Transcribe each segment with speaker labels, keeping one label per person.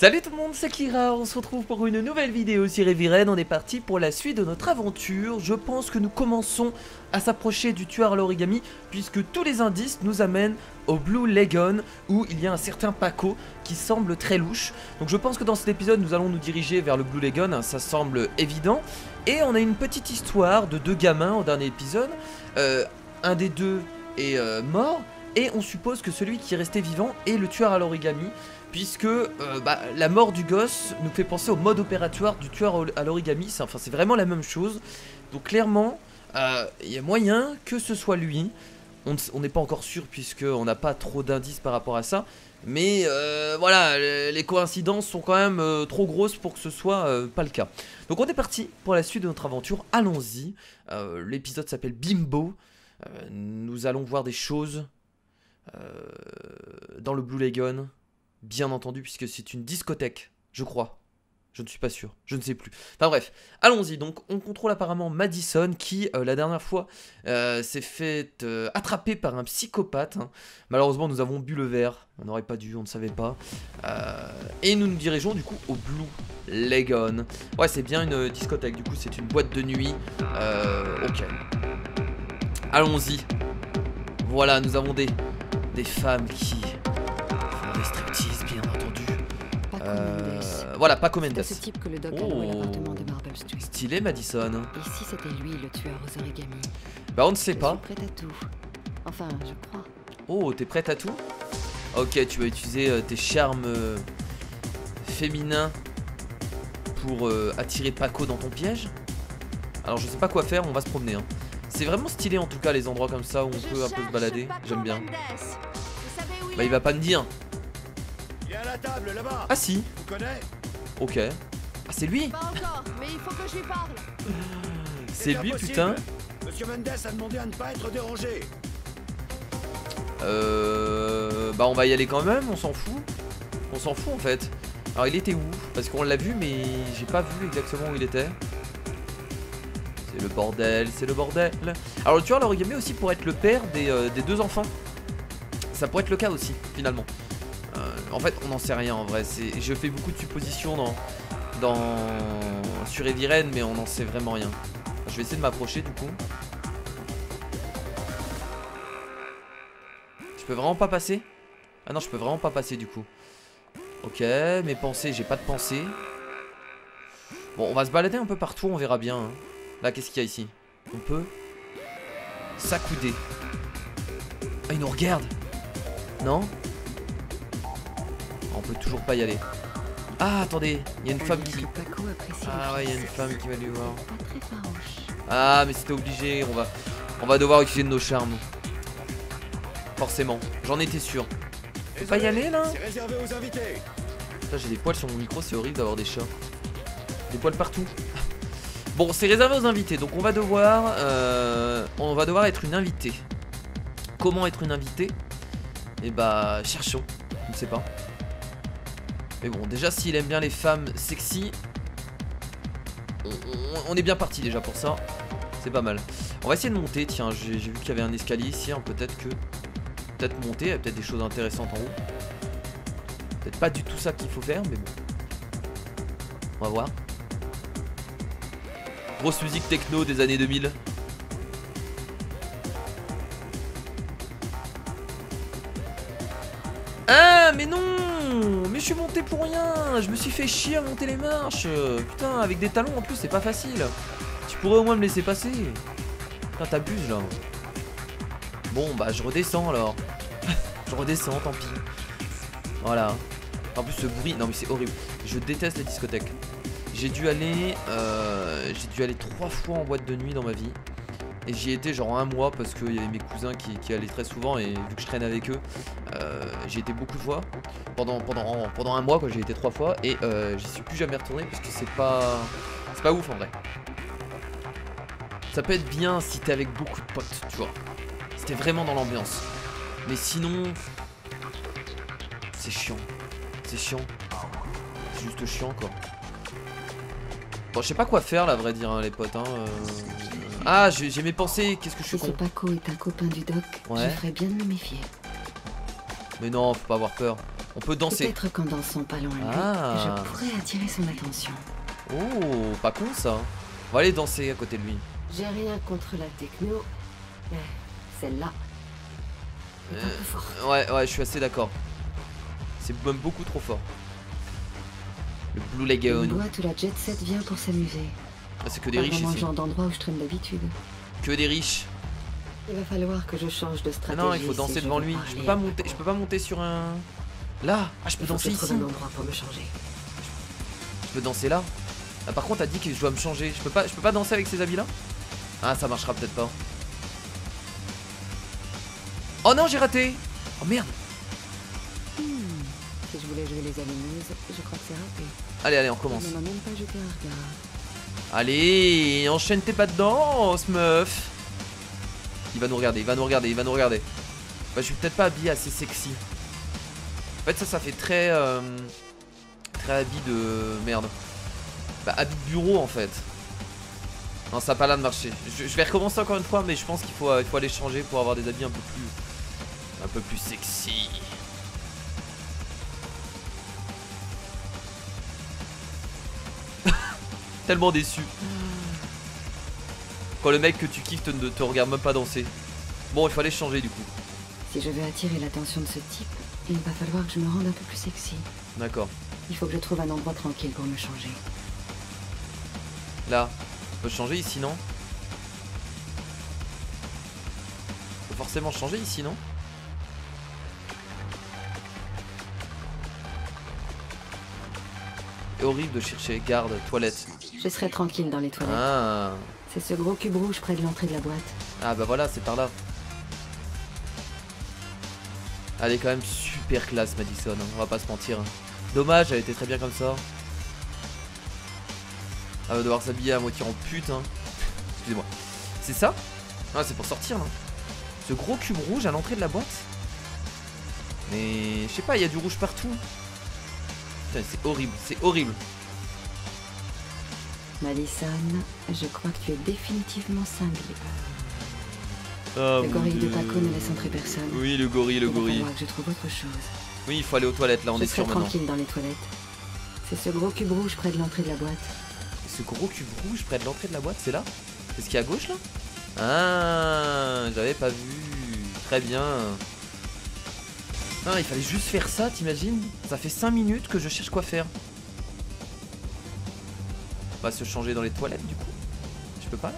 Speaker 1: Salut tout le monde, c'est Kira, on se retrouve pour une nouvelle vidéo sur Heavy Rain. On est parti pour la suite de notre aventure. Je pense que nous commençons à s'approcher du tueur à l'origami, puisque tous les indices nous amènent au Blue Lagoon, où il y a un certain Paco qui semble très louche. Donc je pense que dans cet épisode nous allons nous diriger vers le Blue Lagoon, hein, ça semble évident. Et on a une petite histoire de deux gamins au dernier épisode. Un des deux est mort, et on suppose que celui qui est resté vivant est le tueur à l'origami, puisque la mort du gosse nous fait penser au mode opératoire du tueur à l'origami. C'est vraiment la même chose. Donc clairement, il y a moyen que ce soit lui. On n'est pas encore sûr puisqu'on n'a pas trop d'indices par rapport à ça. Mais voilà, les coïncidences sont quand même trop grosses pour que ce soit pas le cas. Donc on est parti pour la suite de notre aventure, allons-y. L'épisode s'appelle Bimbo. Nous allons voir des choses dans le Blue Lagoon. Bien entendu, puisque c'est une discothèque, je crois. Je ne suis pas sûr, je ne sais plus. Enfin bref, allons-y. Donc on contrôle apparemment Madison qui, la dernière fois, s'est fait attraper par un psychopathe. Hein. Malheureusement, nous avons bu le verre. On n'aurait pas dû, on ne savait pas. Et nous nous dirigeons du coup au Blue Lagoon. Ouais, c'est bien une discothèque, du coup c'est une boîte de nuit. Ok. Allons-y. Voilà, nous avons des femmes qui... des striptease, bien entendu. Voilà, Paco Mendes.
Speaker 2: C'est ce type que le doc a loué l'appartement de Marble Street.
Speaker 1: Stylé, Madison.
Speaker 2: Et si c'était lui le tueur aux origami?
Speaker 1: Bah on ne sait pas.
Speaker 2: Je suis prête à tout. Enfin, je crois.
Speaker 1: Oh, t'es prête à tout? Ok, tu vas utiliser tes charmes féminins pour attirer Paco dans ton piège. Alors je sais pas quoi faire, on va se promener. Hein. C'est vraiment stylé en tout cas les endroits comme ça où on peut un peu se balader. J'aime bien. Bah il va pas me dire.
Speaker 3: Il est à la table là-bas.
Speaker 1: Ah si.
Speaker 3: Vous connaissez?
Speaker 1: Ok. Ah c'est lui.
Speaker 4: Pas encore, mais il faut que je lui parle.
Speaker 1: C'est lui putain.
Speaker 3: Monsieur Mendes a demandé à ne pas être dérangé.
Speaker 1: Bah on va y aller quand même, on s'en fout. On s'en fout en fait. Alors il était où? Parce qu'on l'a vu mais j'ai pas vu exactement où il était. C'est le bordel, c'est le bordel. Alors le tueur à l'origami aussi pourrait être le père des deux enfants. Ça pourrait être le cas aussi finalement. En fait on n'en sait rien en vrai. Je fais beaucoup de suppositions sur Heavy Rain, mais on n'en sait vraiment rien. Je vais essayer de m'approcher du coup. Je peux vraiment pas passer? Ah non, je peux vraiment pas passer du coup. Ok, mes pensées, j'ai pas de pensée. Bon, on va se balader un peu partout, on verra bien. Hein. Là, qu'est-ce qu'il y a ici? On peut s'accouder. Ah, il nous regarde. Non? On peut toujours pas y aller. Ah, attendez, il y a une femme qui... Ah ouais, il y a une femme qui va lui voir. Ah, mais c'était obligé, on va devoir utiliser de nos charmes. Forcément, j'en étais sûr. Faut pas y aller là?
Speaker 3: C'est réservé aux invités.
Speaker 1: J'ai des poils sur mon micro, c'est horrible d'avoir des chats. Des poils partout. Bon, c'est réservé aux invités, donc on va devoir être une invitée. Comment être une invitée? Eh bah, cherchons. Je ne sais pas. Mais bon, déjà, s'il aime bien les femmes sexy, on est bien parti déjà pour ça. C'est pas mal. On va essayer de monter. Tiens, j'ai vu qu'il y avait un escalier ici. Hein, peut-être monter. Il y a peut-être des choses intéressantes en haut. Peut-être pas du tout ça qu'il faut faire, mais bon. On va voir. Grosse musique techno des années 2000. Ah, mais non! Mais je suis monté pour rien. Je me suis fait chier à monter les marches. Putain, avec des talons en plus, c'est pas facile. Tu pourrais au moins me laisser passer. Putain, t'abuses là. Bon, bah je redescends alors. Je redescends, tant pis. Voilà. En plus, ce bruit, non mais c'est horrible. Je déteste les discothèques. J'ai dû aller 3 fois en boîte de nuit dans ma vie. Et j'y étais genre un mois parce qu'il y avait mes cousins qui allaient très souvent. Et vu que je traîne avec eux, j'y étais beaucoup de fois. Pendant un mois quoi, j'ai été 3 fois. Et j'y suis plus jamais retourné parce que c'est pas ouf en vrai. Ça peut être bien si t'es avec beaucoup de potes, tu vois. Si t'es vraiment dans l'ambiance. Mais sinon, c'est chiant. C'est chiant. C'est juste chiant quoi. Bon, je sais pas quoi faire là, à vrai dire, hein, les potes. Hein, Ah, j'ai mes pensées. Qu'est-ce que je suis con.
Speaker 2: Si Paco est un copain du doc, je ferais bien de me méfier.
Speaker 1: Mais non, faut pas avoir peur. On peut danser.
Speaker 2: Peut-être qu'en dansant pas loin de lui,
Speaker 1: Ah.
Speaker 2: je pourrais attirer son attention.
Speaker 1: Oh, pas con ça. On va aller danser à côté de lui.
Speaker 2: J'ai rien contre la techno, mais celle-là est un peu forte.
Speaker 1: Ouais, je suis assez d'accord. C'est même beaucoup trop fort. Le Blue Lagoon.
Speaker 2: Une boîte où la jet set vient pour s'amuser.
Speaker 1: Ah, c'est que des
Speaker 2: Pas
Speaker 1: riches
Speaker 2: vraiment le
Speaker 1: ici.
Speaker 2: genre d'endroit où je traîne d'habitude.
Speaker 1: Que des riches.
Speaker 2: Il va falloir que je change de
Speaker 1: Ah
Speaker 2: stratégie.
Speaker 1: non, il faut
Speaker 2: si
Speaker 1: danser
Speaker 2: je
Speaker 1: devant
Speaker 2: veux
Speaker 1: lui.
Speaker 2: parler
Speaker 1: Je peux pas
Speaker 2: à
Speaker 1: monter.
Speaker 2: Popo.
Speaker 1: Je peux pas monter sur un. Là. Ah, je peux
Speaker 2: Il faut que
Speaker 1: danser
Speaker 2: je
Speaker 1: ici.
Speaker 2: trouve un endroit pour me changer.
Speaker 1: Je peux danser là. Ah, par contre, t'as dit que je dois me changer. Je peux pas danser avec ces habits là. Ah, ça marchera peut-être pas. Oh non, j'ai raté. Oh merde.
Speaker 2: Si je voulais jouer les allumeuses, je crois que c'est raté.
Speaker 1: Allez, on recommence.
Speaker 2: Il ne m'a même pas jeté un regard.
Speaker 1: Allez, enchaîne tes pas de danse, meuf. Il va nous regarder. Bah, je suis peut-être pas habillé assez sexy. En fait, ça fait très très habit de merde. Bah, habit de bureau en fait. Non, ça a pas l'air de marcher. Je vais recommencer encore une fois, mais je pense qu'il faut aller changer pour avoir des habits un peu plus sexy. Tellement déçu. Quand le mec que tu kiffes ne te regarde même pas danser. Bon, il fallait changer du coup.
Speaker 2: Si je veux attirer l'attention de ce type, il va falloir que je me rende un peu plus sexy.
Speaker 1: D'accord.
Speaker 2: Il faut que je trouve un endroit tranquille pour me changer.
Speaker 1: Là, on peut changer ici, non? Faut forcément changer ici, non? C'est horrible de chercher garde, toilette.
Speaker 2: Je serai tranquille dans les toilettes.
Speaker 1: Ah,
Speaker 2: C'est ce gros cube rouge près de l'entrée de la boîte.
Speaker 1: ah bah voilà, c'est par là. Elle est quand même super classe, Madison, hein, on va pas se mentir. Dommage, elle était très bien comme ça. Elle va devoir s'habiller à moitié en pute, hein. Excusez-moi. C'est ça? Ah, c'est pour sortir, là. Ce gros cube rouge à l'entrée de la boîte. Mais je sais pas, il y a du rouge partout. Putain, c'est horrible, c'est horrible.
Speaker 2: Madison, je crois que tu es définitivement cinglé.
Speaker 1: Ah,
Speaker 2: Le gorille de Paco ne laisse entrer personne.
Speaker 1: Oui, le gorille, le
Speaker 2: Il va
Speaker 1: gorille.
Speaker 2: falloir que je trouve autre chose.
Speaker 1: Oui, il faut aller aux toilettes, là, on
Speaker 2: je
Speaker 1: est
Speaker 2: serai
Speaker 1: sûr maintenant.
Speaker 2: tranquille dans les toilettes. C'est ce gros cube rouge près de l'entrée de la boîte.
Speaker 1: Ce gros cube rouge près de l'entrée de la boîte, c'est là? C'est ce qui est à gauche, là? Ah, j'avais pas vu. Très bien. Ah, il fallait juste faire ça, t'imagines? Ça fait 5 minutes que je cherche quoi faire. On va se changer dans les toilettes, du coup. Je peux pas, là?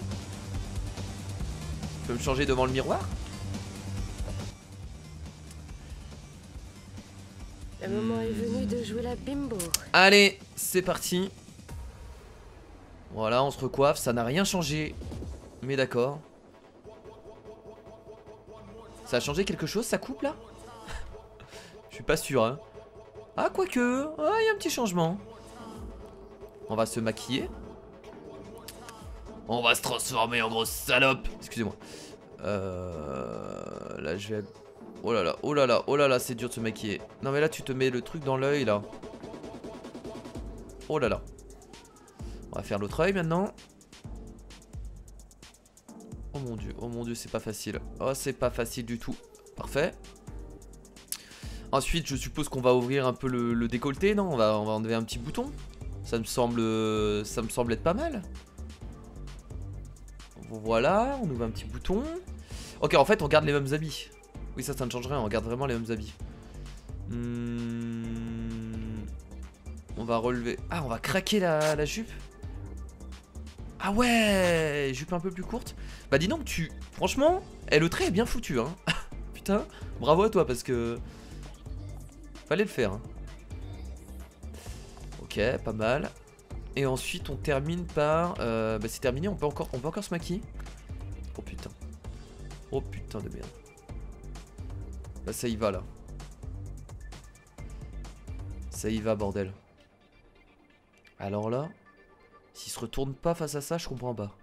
Speaker 1: Je peux me changer devant le miroir?
Speaker 4: Le moment est venu de jouer la bimbo.
Speaker 1: Allez, c'est parti. Voilà, on se recoiffe, ça n'a rien changé. Mais d'accord. Ça a changé quelque chose, ça coupe là? Je suis pas sûr, hein. Ah, quoique, ah, il y a un petit changement. On va se maquiller. On va se transformer en grosse salope. Excusez-moi. Là, je vais... Oh là là, oh là là, oh là là, c'est dur de se maquiller. Non mais là, tu te mets le truc dans l'œil, là. Oh là là. On va faire l'autre œil maintenant. Oh mon dieu, c'est pas facile. Oh, c'est pas facile du tout. Parfait. Ensuite, je suppose qu'on va ouvrir un peu le décolleté, non? On va enlever un petit bouton. Ça me semble être pas mal. Voilà, on ouvre un petit bouton. Ok, en fait, on garde les mêmes habits. Oui, ça ne change rien, on garde vraiment les mêmes habits. On va relever... Ah, on va craquer la jupe. Ah ouais, jupe un peu plus courte. Bah dis donc, franchement, le trait est bien foutu, hein. Putain, bravo à toi, parce que... Fallait le faire, hein. Ok, pas mal. Et ensuite, on termine par... bah c'est terminé, on peut encore se maquiller. Oh putain. Oh putain de merde. Bah ça y va là. Ça y va bordel. Alors là, s'il se retourne pas face à ça, je comprends pas.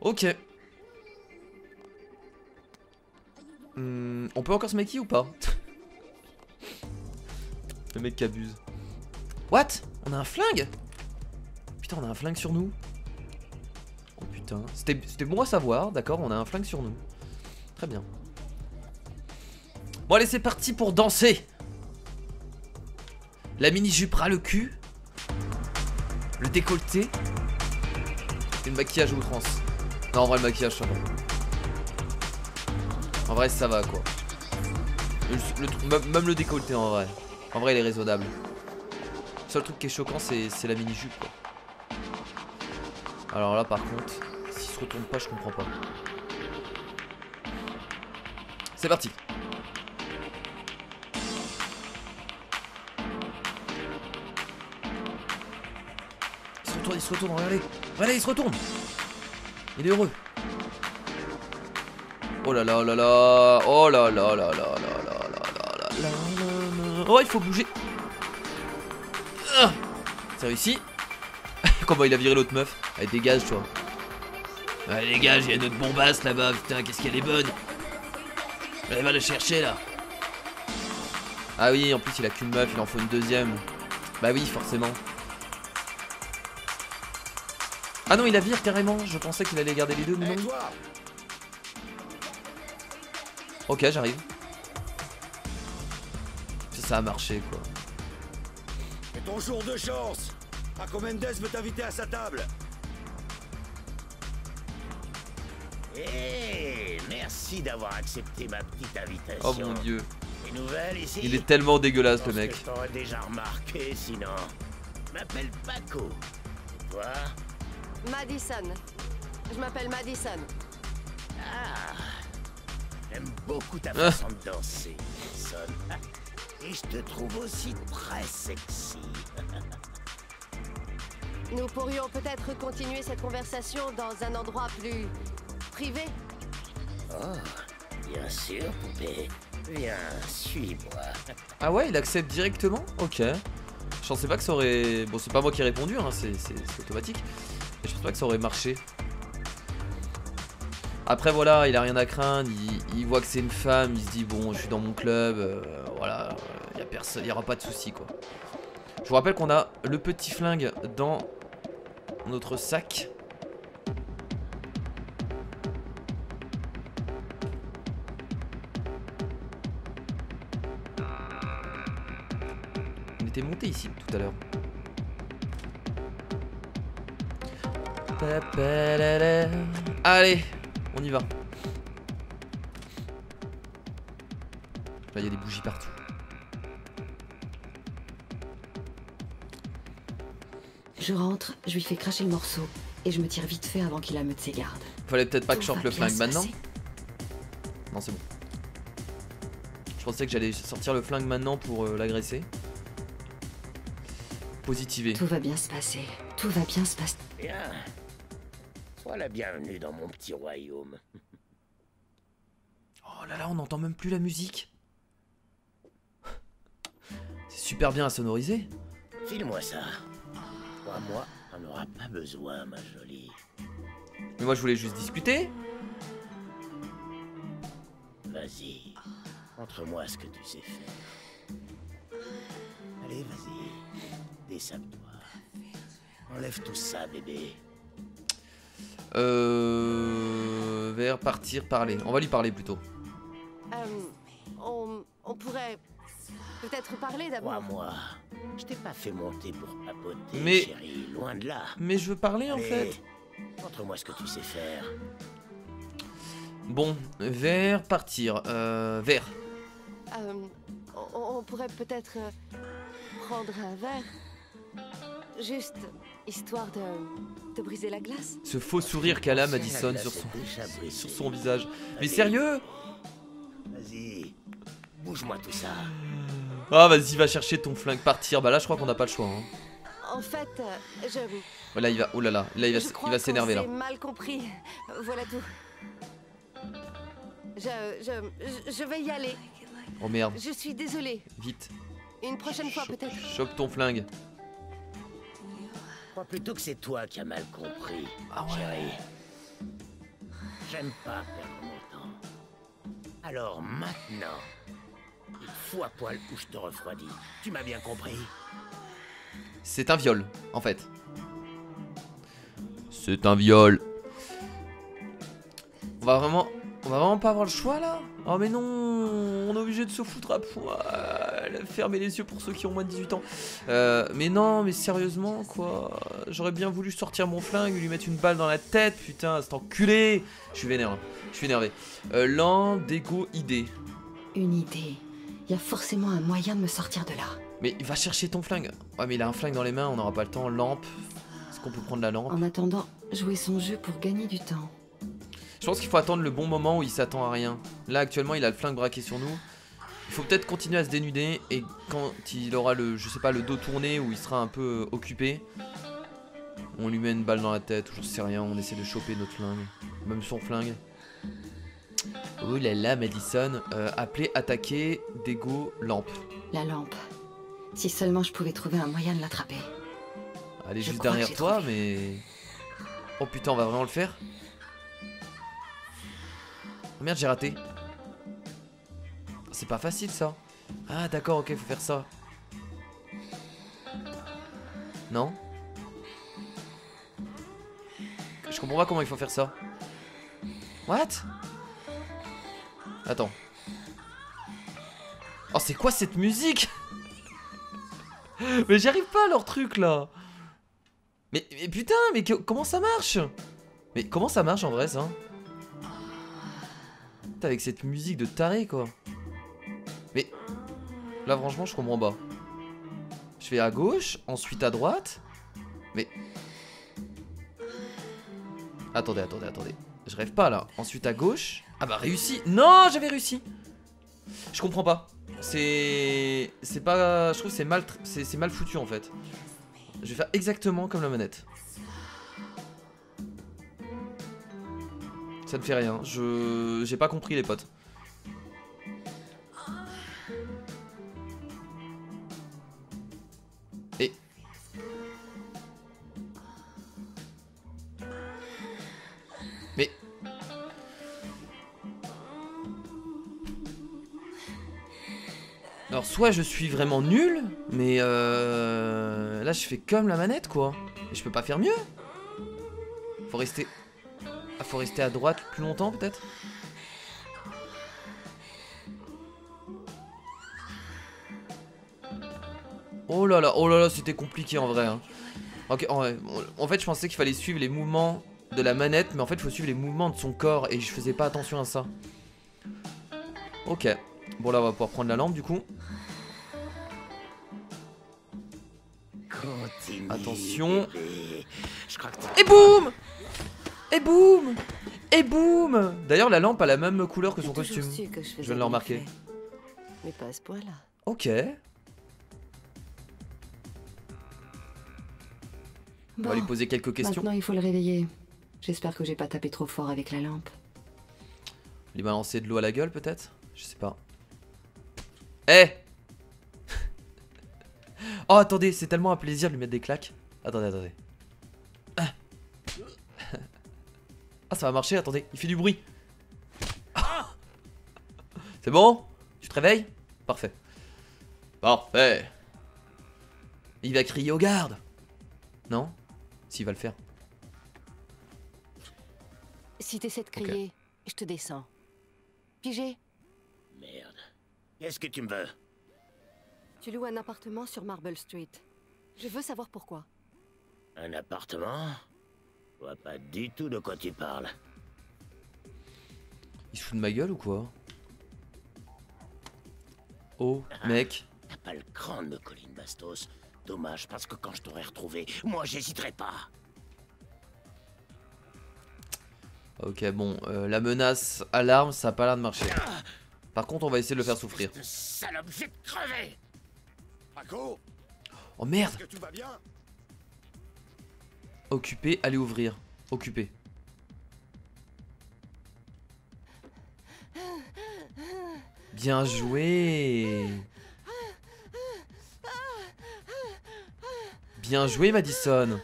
Speaker 1: Ok. On peut encore se maquiller ou pas? Le mec qui abuse. What? On a un flingue? Putain, on a un flingue sur nous. Oh putain. C'était bon à savoir, d'accord, on a un flingue sur nous. Très bien. Bon allez c'est parti pour danser. La mini-jupe ras le cul. Le décolleté. Et le maquillage à outrance. Non en vrai le maquillage ça va. En vrai ça va quoi. Même le décolleté en vrai. En vrai il est raisonnable. Le seul truc qui est choquant c'est la mini-jupe quoi. Alors là par contre, s'il se retourne pas je comprends pas. C'est parti. Il se retourne, regardez. Regardez, il se retourne. Il est heureux. Oh là là, oh là là. Oh là là là là là là là là là. Oh, il faut bouger. C'est réussi. Comment il a viré l'autre meuf. Allez, dégage, toi. Allez, dégage, il y a notre bombasse là-bas. Putain, qu'est-ce qu'elle est bonne. Allez, va la chercher là. Ah oui, en plus, il a qu'une meuf, il en faut une deuxième. Bah oui, forcément. Ah non, il la vire carrément. Je pensais qu'il allait garder les deux, mais non. Ok, j'arrive. Ça a marché, quoi.
Speaker 3: C'est ton jour de chance. Paco Mendes veut t'inviter à sa table.
Speaker 5: Hé, merci d'avoir accepté ma petite invitation.
Speaker 1: Oh mon dieu.
Speaker 5: Des nouvelles ici?
Speaker 1: Il est tellement dégueulasse, le mec.
Speaker 5: Je t'aurais déjà remarqué, sinon. Je m'appelle Paco. Et toi?
Speaker 4: Madison. Je m'appelle Madison.
Speaker 5: Ah, j'aime beaucoup ta façon de danser, Madison. Et je te trouve aussi très sexy.
Speaker 4: Nous pourrions peut-être continuer cette conversation dans un endroit plus privé.
Speaker 5: Oh, bien sûr, poupée. Viens, suis-moi.
Speaker 1: Ah ouais, il accepte directement? Ok. Je pensais pas que ça aurait... Bon, c'est pas moi qui ai répondu, hein, c'est automatique. Mais je pense pas que ça aurait marché. Après voilà, il a rien à craindre, il voit que c'est une femme, il se dit bon, je suis dans mon club, voilà, il y a personne, il y aura pas de souci quoi. Je vous rappelle qu'on a le petit flingue dans notre sac. On était monté ici tout à l'heure. Allez, on y va. Là, il y a des bougies partout.
Speaker 2: Je rentre, je lui fais cracher le morceau et je me tire vite fait avant qu'il ameute ses gardes.
Speaker 1: Fallait peut-être pas que je
Speaker 2: Tout
Speaker 1: sorte
Speaker 2: va
Speaker 1: le
Speaker 2: bien
Speaker 1: flingue
Speaker 2: se
Speaker 1: maintenant.
Speaker 2: passer.
Speaker 1: Non, c'est bon. Je pensais que j'allais sortir le flingue maintenant pour l'agresser. Positiver.
Speaker 2: Tout va bien se passer. Tout va bien se passer.
Speaker 5: Bien. Sois la bienvenue dans mon petit royaume.
Speaker 1: Oh là là, on n'entend même plus la musique. C'est super bien à sonoriser.
Speaker 5: File-moi ça. Crois-moi, on n'aura pas besoin, ma jolie.
Speaker 1: Mais moi, je voulais juste discuter.
Speaker 5: Vas-y. Montre-moi ce que tu sais faire. Allez, vas-y. Dessape-toi. Enlève tout ça, bébé.
Speaker 1: Vers partir, parler. On va lui parler plutôt.
Speaker 4: On pourrait peut-être parler d'abord.
Speaker 5: Crois-moi, je t'ai pas fait monter pour papoter,
Speaker 1: Mais-
Speaker 5: chérie. Loin de là.
Speaker 1: Mais je veux parler en
Speaker 5: Allez,
Speaker 1: fait.
Speaker 5: montre-moi ce que tu sais faire.
Speaker 1: Bon, vers partir. Vers.
Speaker 4: On pourrait peut-être prendre un verre. Juste histoire de briser la glace.
Speaker 1: Ce faux sourire qu'elle a, Madison,
Speaker 5: La
Speaker 1: sur
Speaker 5: glace
Speaker 1: son,
Speaker 5: est déjà brisée.
Speaker 1: sur son visage. Mais
Speaker 5: Allez.
Speaker 1: sérieux?
Speaker 5: Vas-y, bouge-moi tout ça.
Speaker 1: Ah, vas-y, va chercher ton flingue, partir. Bah là, je crois qu'on n'a pas le choix. Hein.
Speaker 4: En fait,
Speaker 1: Là, il va. Oh là là, là,
Speaker 4: je
Speaker 1: il
Speaker 4: crois
Speaker 1: va s'énerver
Speaker 4: qu'on
Speaker 1: là.
Speaker 4: s'est mal compris. Voilà tout. Je vais y aller.
Speaker 1: Oh merde,
Speaker 4: Je suis désolée.
Speaker 1: vite.
Speaker 4: Une prochaine fois peut-être.
Speaker 1: Chope ton flingue.
Speaker 5: Je crois plutôt que c'est toi qui as mal compris,
Speaker 1: Ah ouais.
Speaker 5: chérie. J'aime pas perdre mon temps. Alors maintenant, il faut à poil où je te refroidis. Tu m'as bien compris?
Speaker 1: C'est un viol, en fait. C'est un viol. On va vraiment On va vraiment pas avoir le choix là? Oh mais non, on est obligé de se foutre à poil. Fermez les yeux pour ceux qui ont moins de 18 ans. Mais non, mais sérieusement quoi. J'aurais bien voulu sortir mon flingue et lui mettre une balle dans la tête, putain, cet enculé. Je suis vénère, hein. Je suis énervé. Lampe, dégo, idée.
Speaker 2: Une idée. Il y a forcément un moyen de me sortir de là.
Speaker 1: Mais va chercher ton flingue. Ouais mais il a un flingue dans les mains, on n'aura pas le temps. Lampe. Est-ce qu'on peut prendre la lampe?
Speaker 2: En attendant, jouer son jeu pour gagner du temps.
Speaker 1: Je pense qu'il faut attendre le bon moment où il s'attend à rien. Là actuellement il a le flingue braqué sur nous. Il faut peut-être continuer à se dénuder. Et quand il aura le, je sais pas, le dos tourné, où il sera un peu occupé, on lui met une balle dans la tête, ou j'en sais rien, on essaie de choper notre flingue. Même son flingue. Oh là là, Madison. Appeler, attaquer, dégo, lampe.
Speaker 2: La lampe. Si seulement je pouvais trouver un moyen de l'attraper.
Speaker 1: Elle est
Speaker 2: Je
Speaker 1: juste
Speaker 2: crois que
Speaker 1: derrière
Speaker 2: j'ai
Speaker 1: toi,
Speaker 2: trouvé.
Speaker 1: mais... Oh putain, on va vraiment le faire? Oh merde, j'ai raté. C'est pas facile ça. Ah d'accord, ok, faut faire ça. Non? Je comprends pas comment il faut faire ça. What? Attends. Oh c'est quoi cette musique? Mais j'y arrive pas à leur truc là. Mais putain, mais comment ça marche? Mais comment ça marche en vrai ça? Putain, avec cette musique de taré quoi. Mais là franchement je comprends pas. Je fais à gauche, ensuite à droite. Mais attendez. Je rêve pas là. Ensuite à gauche. Ah bah réussi. Non, j'avais réussi. Je comprends pas. C'est pas, je trouve que c'est mal foutu en fait. Je vais faire exactement comme la manette. Ça ne fait rien. J'ai pas compris les potes. Et mais alors soit je suis vraiment nul, mais là je fais comme la manette quoi. Et je peux pas faire mieux. Faut rester... Ah, faut rester à droite plus longtemps peut-être. Oh là là, c'était compliqué en vrai hein. Ok, en fait je pensais qu'il fallait suivre les mouvements de la manette, mais en fait il faut suivre les mouvements de son corps et je faisais pas attention à ça. Ok, bon là on va pouvoir prendre la lampe du coup.
Speaker 5: Continue,
Speaker 1: Attention.
Speaker 5: bébé. Je crois que
Speaker 1: Et boum! Et boum! Et boum! D'ailleurs la lampe a la même couleur que son
Speaker 2: J'ai toujours
Speaker 1: costume.
Speaker 2: su que je faisais
Speaker 1: viens de le remarquer.
Speaker 2: bien fait. Mais pas à ce point-là.
Speaker 1: Ok. On
Speaker 2: Bon,
Speaker 1: va lui poser quelques questions.
Speaker 2: maintenant il faut le réveiller. J'espère que j'ai pas tapé trop fort avec la lampe.
Speaker 1: Lui balancer de l'eau à la gueule peut-être? Je sais pas. Eh! Oh attendez, c'est tellement un plaisir de lui mettre des claques. Attendez. Ah, ça va marcher, attendez, il fait du bruit. C'est bon? Tu te réveilles? Parfait. Parfait. Il va crier aux gardes. Non? S'il va le faire.
Speaker 4: Si t'essaies de crier, je te descends. Pigé?
Speaker 5: Merde. Qu'est-ce que tu me veux?
Speaker 4: Tu loues un appartement sur Marble Street. Je veux savoir pourquoi.
Speaker 5: Un appartement? Je vois pas du tout de quoi tu parles.
Speaker 1: Il se fout de ma gueule ou quoi? Oh, mec.
Speaker 5: T'as pas le crâne de Colin Bastos. Dommage, parce que quand je t'aurais retrouvé, moi j'hésiterais pas.
Speaker 1: Ok, bon, la menace à l'arme, ça a pas l'air de marcher. Par contre, on va essayer de le faire souffrir.
Speaker 5: Ce salope, je vais te crever!
Speaker 3: Paco,
Speaker 1: Oh merde!
Speaker 3: est-ce que tout va bien?
Speaker 1: Occupé, allez ouvrir. Occupé. Bien joué! Bien joué, Madison!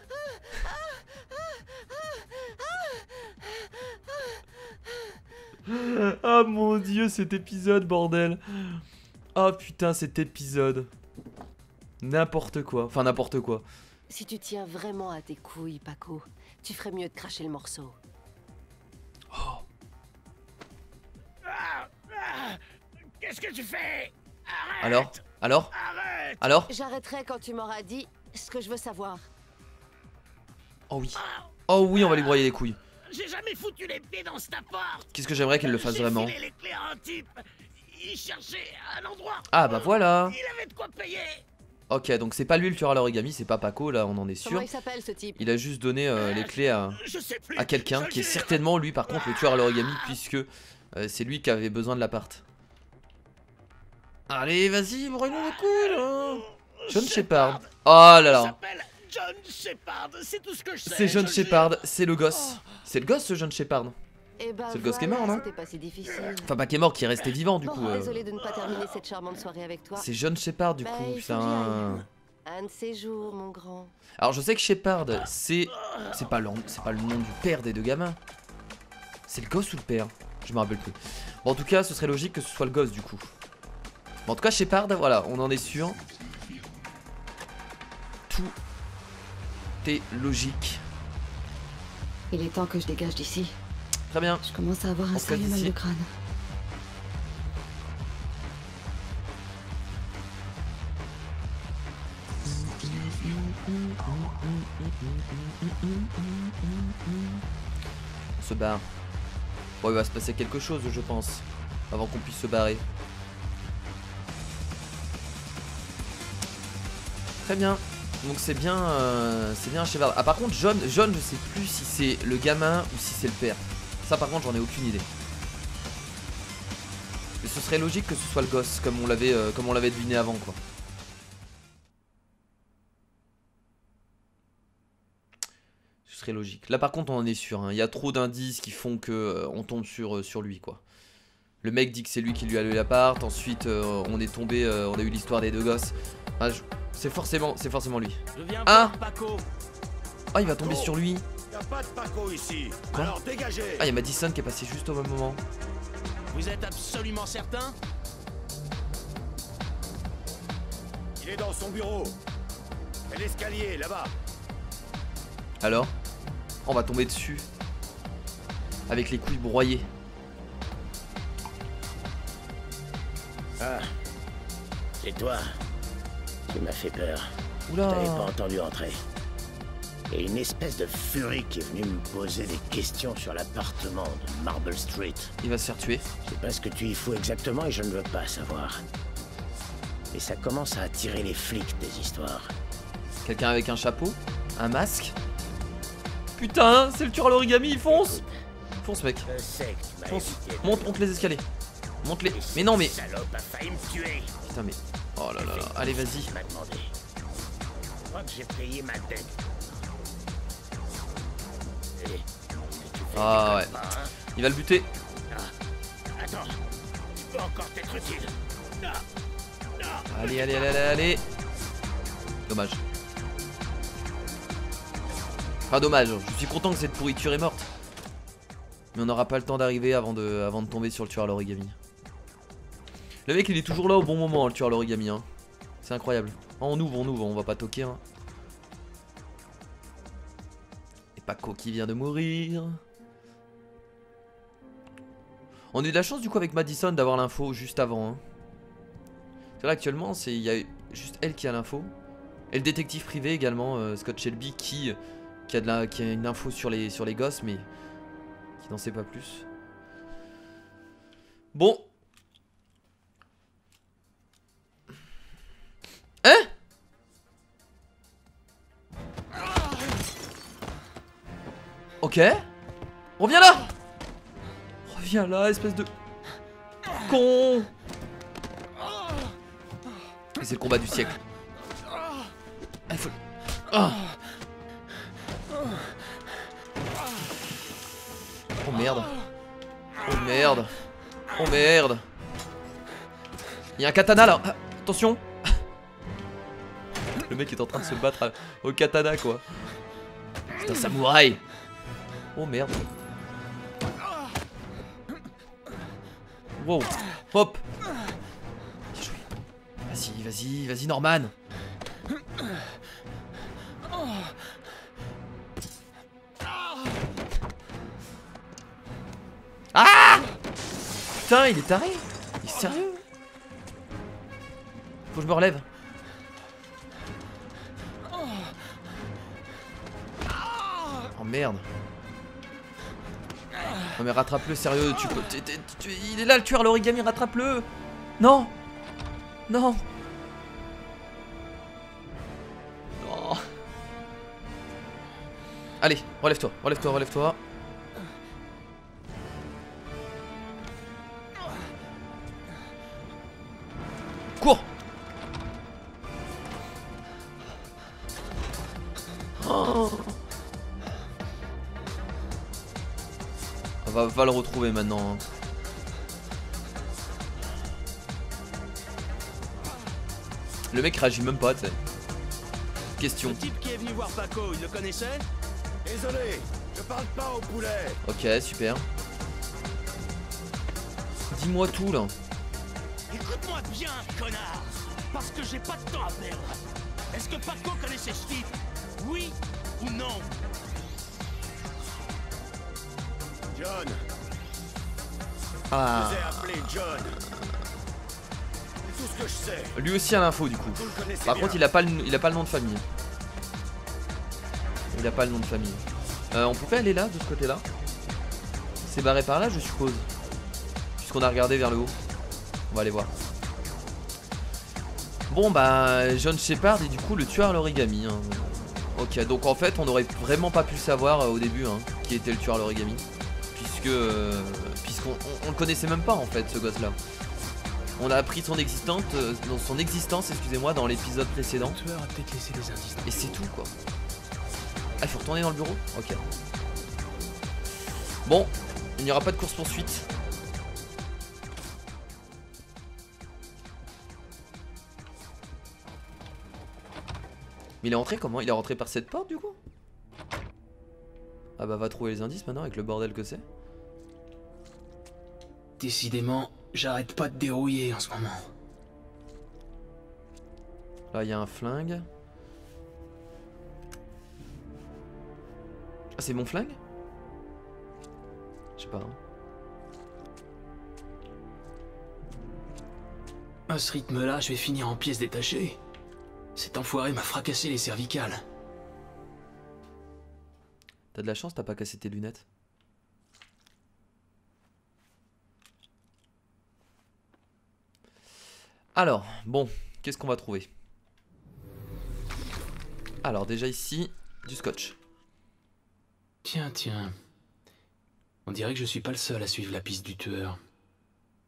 Speaker 1: Ah mon dieu, cet épisode, bordel! Oh putain, cet épisode! N'importe quoi. Enfin, n'importe quoi.
Speaker 4: Si tu tiens vraiment à tes couilles, Paco, tu ferais mieux de cracher le morceau.
Speaker 5: Qu'est-ce que tu fais? Arrête!
Speaker 1: Alors? Alors?
Speaker 5: Arrête!
Speaker 1: Alors?
Speaker 4: J'arrêterai quand tu m'auras dit ce que je veux savoir.
Speaker 1: Oh oui. Oh oui, on va lui broyer les couilles.
Speaker 5: J'ai jamais foutu les pieds dans cette porte.
Speaker 1: Qu'est-ce que j'aimerais qu'elle le fasse vraiment.
Speaker 5: J'ai filé les clés à un type. Il cherchait un endroit.
Speaker 1: Ah bah voilà.
Speaker 5: Il avait de quoi payer.
Speaker 1: Ok, donc c'est pas lui le tueur à l'origami, c'est pas Paco, là on en est
Speaker 4: Comment
Speaker 1: sûr.
Speaker 4: il s'appelle ce type?
Speaker 1: Il a juste donné les clés
Speaker 5: Je sais plus.
Speaker 1: à quelqu'un qui est certainement lui par contre le tueur à l'origami puisque c'est lui qui avait besoin de l'appart. Allez, vas-y, broye-nous les couilles là. John Shepard. Oh là
Speaker 5: Il
Speaker 1: là.
Speaker 5: s'appelle John Shepard, c'est tout ce que je sais.
Speaker 1: C'est John
Speaker 5: je le
Speaker 1: Shepard, c'est le gosse. C'est le gosse ce John Shepard.
Speaker 4: Eh ben
Speaker 1: C'est le gosse qui est
Speaker 4: voilà,
Speaker 1: mort, non?
Speaker 4: C'était pas si difficile.
Speaker 1: Enfin pas qui est mort, qui est resté vivant du
Speaker 4: Bon,
Speaker 1: coup.
Speaker 4: désolé de ne pas terminer cette charmante soirée avec toi.
Speaker 1: C'est John Shepard du
Speaker 4: Bah,
Speaker 1: coup,
Speaker 4: il faut que j'y
Speaker 1: putain.
Speaker 4: aille. Un de ces jours, mon grand.
Speaker 1: Alors je sais que Shepard, c'est pas le nom du père des deux gamins. C'est le gosse ou le père? Je me rappelle plus. Bon en tout cas ce serait logique que ce soit le gosse du coup. Bon, en tout cas Shepard, voilà, on en est sûr. Tout est logique.
Speaker 4: Il est temps que je dégage d'ici.
Speaker 1: Très bien.
Speaker 4: Je commence à avoir un
Speaker 1: On se casse
Speaker 4: sérieux mal
Speaker 1: d'ici.
Speaker 4: de crâne.
Speaker 1: On se barre. Bon il va se passer quelque chose je pense. Avant qu'on puisse se barrer. Très bien. Donc c'est bien Shepard. Ah par contre John je sais plus si c'est le gamin ou si c'est le père. Ça par contre j'en ai aucune idée. Mais ce serait logique que ce soit le gosse comme on l'avait deviné avant quoi. Ce serait logique. Là par contre on en est sûr, hein. Il y a trop d'indices qui font que on tombe sur lui quoi. Le mec dit que c'est lui qui lui a loué l'appart, ensuite on est tombé, on a eu l'histoire des deux gosses. Ah, c'est forcément lui.
Speaker 3: Je viens
Speaker 1: Ah
Speaker 3: voir Paco.
Speaker 1: Ah il va tomber sur lui.
Speaker 3: Y a pas de Paco ici.
Speaker 1: Quoi?
Speaker 3: Alors dégagez.
Speaker 1: Ah il y a Madison qui est passé juste au même moment.
Speaker 5: Vous êtes absolument certain?
Speaker 3: Il est dans son bureau. Et l'escalier là-bas.
Speaker 1: Alors on va tomber dessus. Avec les couilles broyées.
Speaker 5: Ah, c'est toi. Tu m'as fait peur.
Speaker 1: Oula.
Speaker 5: Je t'avais pas entendu entrer. Et une espèce de furie qui est venue me poser des questions sur l'appartement de Marble Street.
Speaker 1: Il va se faire tuer.
Speaker 5: Je sais pas ce que tu y fous exactement et je ne veux pas savoir. Mais ça commence à attirer les flics des histoires.
Speaker 1: Quelqu'un avec un chapeau? Un masque? Putain c'est le tueur à l'origami, il fonce. Fonce mec.
Speaker 5: Je sais que tu m'as
Speaker 1: Fonce.
Speaker 5: évité de-
Speaker 1: Monte les escaliers. Monte les.
Speaker 5: Et
Speaker 1: Mais non mais.
Speaker 5: cette salope a failli me tuer.
Speaker 1: Putain mais. Oh là là là. Allez vas-y.
Speaker 5: Tu m'as demandé. Je crois que j'ai payé ma dette. Et tu fais
Speaker 1: Ah ouais.
Speaker 5: pas, hein?
Speaker 1: Il va le buter.
Speaker 5: Attends, tu peux encore t'être utile. Non, non.
Speaker 1: Allez. Dommage. Pas dommage. Je suis content que cette pourriture est morte. Mais on n'aura pas le temps d'arriver avant de tomber sur le tueur à l'origami. Le mec il est toujours là au bon moment, le tueur à l'origami. Hein. C'est incroyable. Oh, on ouvre, on va pas toquer. Hein. Et Paco qui vient de mourir. On a eu de la chance du coup avec Madison d'avoir l'info juste avant. Hein. C'est là actuellement, il y a juste elle qui a l'info. Et le détective privé également, Scott Shelby, qui a une info sur les gosses, mais qui n'en sait pas plus. Bon. Hein? Ok. Reviens là. Reviens là, espèce de con. Et c'est le combat du siècle. Il faut... Ah. Oh merde. Oh merde. Oh merde. Il y a un katana là. Ah, attention. Le mec est en train de se battre au katana quoi. C'est un samouraï. Oh merde. Wow. Hop. Vas-y Norman. Ah! Putain il est taré. Il est sérieux? Faut que je me relève. Oh merde. Non mais rattrape-le, sérieux, il est là le tueur, l'origami, rattrape-le. Non. Non. Oh. Allez, relève-toi, relève-toi, relève-toi. Cours. Oh. Va le retrouver maintenant. Le mec réagit même pas, tu sais. Question.
Speaker 5: Le type qui est venu voir Paco, il le connaissait?
Speaker 3: Désolé, je parle pas au poulet.
Speaker 1: Ok, super. Dis-moi tout là.
Speaker 5: Écoute-moi bien, connard. Parce que j'ai pas de temps à perdre. Est-ce que Paco connaissait ce type? Oui ou non?
Speaker 3: John.
Speaker 1: Ah.
Speaker 3: Je vous ai appelé John. C'est tout ce que je sais.
Speaker 1: Lui aussi a l'info du coup.
Speaker 3: Vous le connaissez
Speaker 1: Par
Speaker 3: bien.
Speaker 1: contre il a pas le nom de famille. Il a pas le nom de famille. On pouvait aller là, de ce côté là. C'est barré par là je suppose. Puisqu'on a regardé vers le haut. On va aller voir. Bon bah John Shepard et du coup le tueur à l'origami hein. Ok, donc en fait on aurait vraiment pas pu le savoir au début hein, qui était le tueur à l'origami. Puisqu'on le connaissait même pas en fait ce gosse là. On a appris son existence, excusez-moi, dans l'épisode précédent.
Speaker 5: Le tueur a peut-être laissé des indices.
Speaker 1: Et c'est tout quoi. Ah, il faut retourner dans le bureau? Ok. Bon, il n'y aura pas de course poursuite. Mais il est rentré comment? Il est rentré par cette porte du coup? Ah bah va trouver les indices maintenant avec le bordel que c'est.
Speaker 6: Décidément, j'arrête pas de dérouiller en ce moment.
Speaker 1: Là il y a un flingue. Ah c'est mon flingue? Je sais pas. Hein.
Speaker 6: À ce rythme-là, je vais finir en pièces détachées. Cet enfoiré m'a fracassé les cervicales.
Speaker 1: T'as de la chance, t'as pas cassé tes lunettes. Alors, bon, qu'est-ce qu'on va trouver? Alors déjà ici, du scotch.
Speaker 6: Tiens. On dirait que je suis pas le seul à suivre la piste du tueur.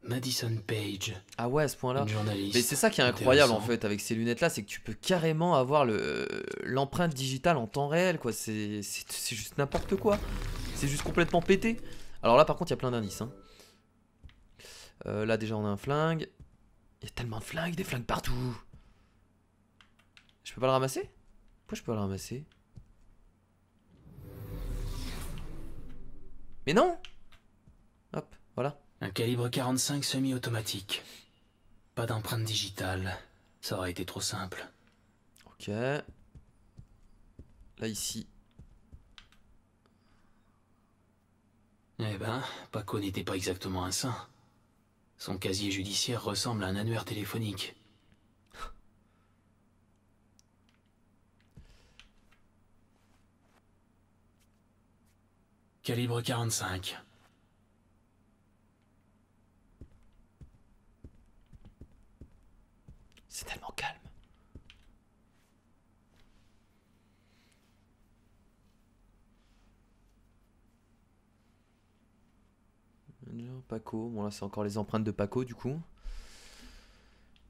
Speaker 6: Madison Page.
Speaker 1: Ah ouais, à ce point-là.
Speaker 6: Une journaliste.
Speaker 1: Mais c'est ça qui est incroyable en
Speaker 6: Intéressant.
Speaker 1: fait avec ces lunettes là, c'est que tu peux carrément avoir l'empreinte digitale en temps réel quoi, c'est juste n'importe quoi. C'est juste complètement pété. Alors là par contre il y a plein d'indices hein. Là déjà on a un flingue. Il y a tellement de flingues, des flingues partout. Je peux pas le ramasser? Pourquoi je peux pas le ramasser? Mais non! Hop, voilà.
Speaker 6: Un calibre 45 semi-automatique. Pas d'empreinte digitale. Ça aurait été trop simple.
Speaker 1: Ok. Là ici.
Speaker 6: Eh ben, Paco n'était pas exactement un saint. Son casier judiciaire ressemble à un annuaire téléphonique. Calibre 45.
Speaker 1: C'est tellement calme. Paco, bon là c'est encore les empreintes de Paco du coup.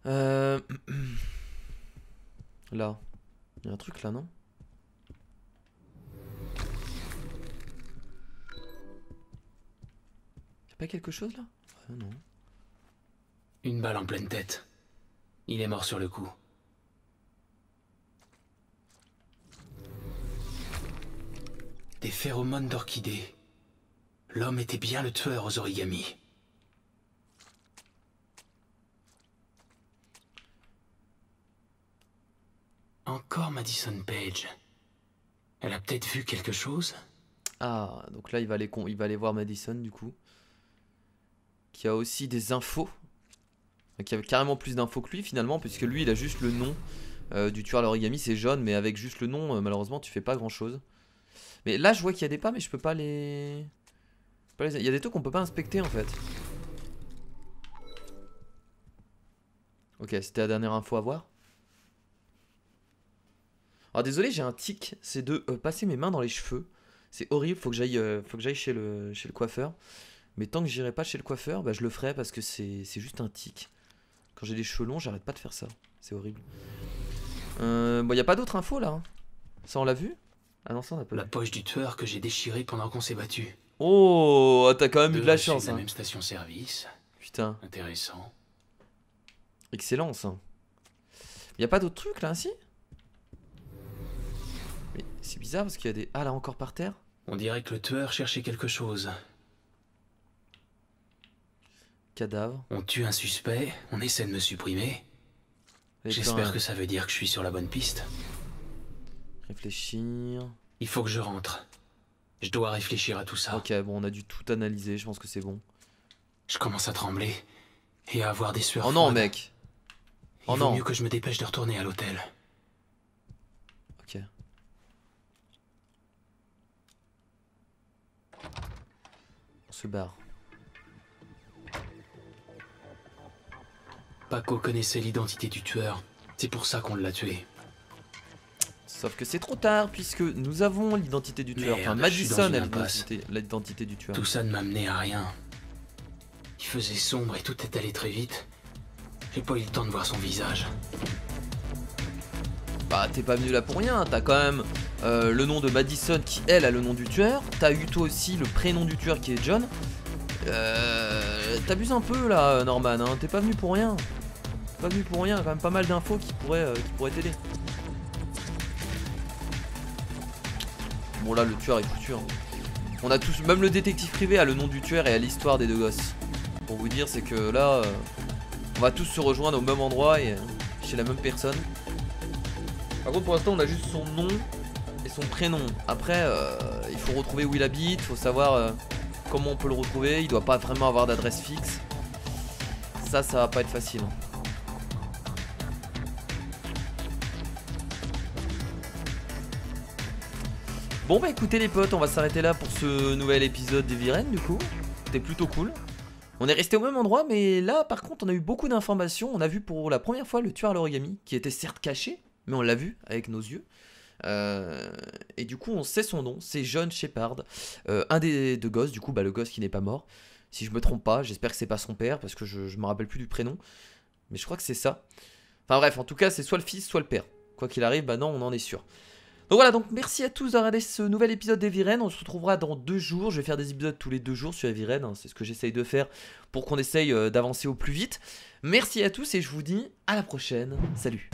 Speaker 1: Là, il y a un truc là non? Y'a pas quelque chose là? Non.
Speaker 6: Une balle en pleine tête. Il est mort sur le coup. Des phéromones d'orchidée. L'homme était bien le tueur aux origamis. Encore Madison Page. Elle a peut-être vu quelque chose?
Speaker 1: Ah, donc là il va aller voir Madison du coup. Qui a aussi des infos. Donc il y avait carrément plus d'infos que lui finalement, puisque lui il a juste le nom du tueur à l'origami, c'est John, mais avec juste le nom, malheureusement tu fais pas grand chose. Mais là je vois qu'il y a des pas, mais je peux pas les... Il y a des trucs qu'on peut pas inspecter en fait. Ok, c'était la dernière info à voir. Alors désolé, j'ai un tic, c'est de passer mes mains dans les cheveux. C'est horrible, faut que j'aille chez le coiffeur. Mais tant que j'irai pas chez le coiffeur, bah, je le ferai parce que c'est juste un tic. Quand j'ai des cheveux longs, j'arrête pas de faire ça. C'est horrible. Bon, y a pas d'autres infos là. Hein. Ça, on l'a vu? Ah non, ça on a pas vu.
Speaker 6: La poche du tueur que j'ai déchirée pendant qu'on s'est battu.
Speaker 1: Oh, t'as quand même eu de la chance.
Speaker 6: La
Speaker 1: Hein.
Speaker 6: même station-service.
Speaker 1: Putain.
Speaker 6: Intéressant.
Speaker 1: Excellent ça. Y a pas d'autres trucs là, si? Mais c'est bizarre parce qu'il y a des... Ah là encore par terre.
Speaker 6: On dirait que le tueur cherchait quelque chose.
Speaker 1: Cadavre.
Speaker 6: On tue un suspect, on essaie de me supprimer. J'espère que ça veut dire que je suis sur la bonne piste.
Speaker 1: Réfléchir.
Speaker 6: Il faut que je rentre. Je dois réfléchir à tout ça.
Speaker 1: Ok, bon, on a dû tout analyser, je pense que c'est bon.
Speaker 6: Je commence à trembler et à avoir des sueurs
Speaker 1: Oh non,
Speaker 6: froides.
Speaker 1: mec. Oh
Speaker 6: Il vaut
Speaker 1: non.
Speaker 6: mieux que je me dépêche de retourner à l'hôtel.
Speaker 1: Ok. On se barre.
Speaker 6: Paco connaissait l'identité du tueur. C'est pour ça qu'on l'a tué.
Speaker 1: Sauf que c'est trop tard, puisque nous avons l'identité du tueur.
Speaker 6: Merde,
Speaker 1: Enfin,
Speaker 6: je suis dans
Speaker 1: Madison
Speaker 6: une
Speaker 1: a
Speaker 6: impasse.
Speaker 1: l'identité du tueur.
Speaker 6: Tout ça ne m'a mené à rien. Il faisait sombre et tout est allé très vite. J'ai pas eu le temps de voir son visage.
Speaker 1: Bah, t'es pas venu là pour rien. T'as quand même le nom de Madison qui, elle, a le nom du tueur. T'as eu toi aussi le prénom du tueur qui est John. T'abuses un peu là, Norman. Hein. T'es pas venu pour rien. T'es pas venu pour rien. Quand même pas mal d'infos qui pourraient t'aider. Bon là, le tueur est foutu. Hein. On a tous, même le détective privé a le nom du tueur et a l'histoire des deux gosses. Pour vous dire, c'est que là, on va tous se rejoindre au même endroit et chez la même personne. Par contre, pour l'instant, on a juste son nom et son prénom. Après, il faut retrouver où il habite, il faut savoir comment on peut le retrouver. Il doit pas vraiment avoir d'adresse fixe. Ça va pas être facile. Bon bah écoutez les potes, on va s'arrêter là pour ce nouvel épisode des Viren du coup. C'était plutôt cool. On est resté au même endroit, mais là par contre on a eu beaucoup d'informations. On a vu pour la première fois le tueur à l'origami, qui était certes caché, mais on l'a vu avec nos yeux. Et du coup on sait son nom, c'est John Shepard, un des deux gosses, du coup bah, le gosse qui n'est pas mort. Si je me trompe pas, j'espère que c'est pas son père, parce que je me rappelle plus du prénom. Mais je crois que c'est ça. Enfin bref, en tout cas c'est soit le fils, soit le père. Quoi qu'il arrive, bah non, on en est sûr. Donc voilà, donc merci à tous d'avoir regardé ce nouvel épisode des Viren. On se retrouvera dans 2 jours. Je vais faire des épisodes tous les 2 jours sur les Viren. Hein. C'est ce que j'essaye de faire pour qu'on essaye d'avancer au plus vite. Merci à tous et je vous dis à la prochaine. Salut.